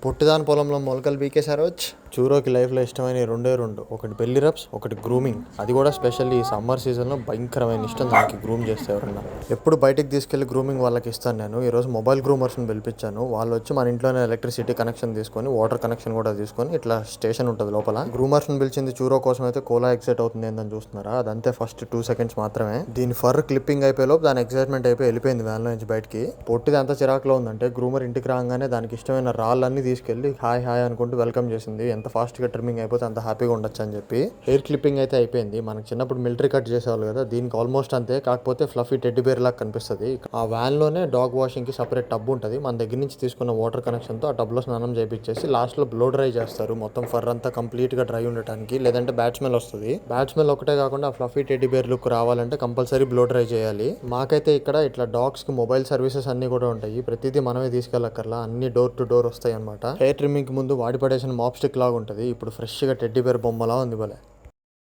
పొట్టిదాని పొలంలో మొలకలు పీకేశారు. చూరోకి లైఫ్లో ఇష్టమైన రెండే రెండు, ఒకటి బెల్లి రబ్స్, ఒకటి గ్రూమింగ్. అది కూడా స్పెషల్లీ ఈ సమ్మర్ సీజన్లో భయంకరమైన ఇష్టం దానికి గ్రూమ్ చేస్తే ఎవరన్నా. ఎప్పుడు బయటికి తీసుకెళ్లి గ్రూమింగ్ వాళ్ళకి ఇస్తాను నేను. ఈరోజు మొబైల్ గ్రూమర్స్ని పిలిపించాను. వాళ్ళు వచ్చి మన ఇంట్లోనే ఎలక్ట్రిసిటీ కనెక్షన్ తీసుకొని, వాటర్ కనెక్షన్ కూడా తీసుకొని, ఇట్లా స్టేషన్ ఉంటుంది లోపల. గ్రూమర్స్ని పిలిచింది చూరో కోసం అయితే కోలా ఎక్సైట్ అవుతుంది ఏందని చూస్తున్నారా. అదంతే ఫస్ట్ 2 seconds మాత్రమే. దీని ఫర్ క్లిప్పింగ్ అయిపోయేలోపు దాని ఎక్సైట్మెంట్ అయిపోయి వెళ్ళిపోయింది వ్యాన్లో నుంచి బయటికి. పొట్టిది అంత చిరాకులో ఉందంటే గ్రూమర్ ఇంటికి రాగానే దానికి ఇష్టమైన రాళ్ళన్నీ తీసుకెళ్లి హాయ్ హాయ్ అనుకుంటూ వెల్కమ్ చేసింది. ఎంత ఫాస్ట్గా ట్రిమ్మింగ్ అయిపోతే అంత హ్యాపీగా ఉండొచ్చు అని చెప్పి. హెయిర్ క్లిప్పింగ్ అయితే అయిపోయింది. మనకు చిన్నప్పుడు మిలిటరీ కట్ చేసేవాళ్ళు కదా, దీనికి ఆల్మోస్ట్ అంతే, కాకపోతే ఫ్లఫీ టెడ్డీ బేర్ లాగా కనిపిస్తుంది. ఆ వ్యాన్ లోనే డాగ్ వాషింగ్ కి సపరేట్ టబ్ ఉంటుంది. మన దగ్గర నుంచి తీసుకున్న వాటర్ కనెక్షన్ తో ఆ టబ్ లో స్నానం చేయించేసి లాస్ట్ లో బ్లో డ్రై చేస్తారు. మొత్తం ఫర్ అంతా కంప్లీట్ గా డ్రై ఉండటానికి, లేదంటే బ్యాట్ స్మెల్ వస్తుంది. బ్యాట్ స్మెల్ ఒకటే కాకుండా ఫ్లఫీ టెడ్డీ బేర్ లుక్ రావాలంటే కంపల్సరీ బ్లో డ్రై చేయాలి. మాకైతే ఇక్కడ ఇట్లా డాగ్స్ కి మొబైల్ సర్వీసెస్ అన్ని కూడా ఉంటాయి. ప్రతిదీ మనమే తీసుకెళ్ళక్కర్లా, అన్ని డోర్ టు డోర్ వస్తాయి అనమాట. హెయిర్ ట్రిమ్మింగ్ కి ముందు వాడి పడేసిన మాప్ స్టిక్ లాగా ఉంటుంది, ఇప్పుడు ఫ్రెష్ గా టెడ్డీ బేర్ బొమ్మలా ఉంది భలే.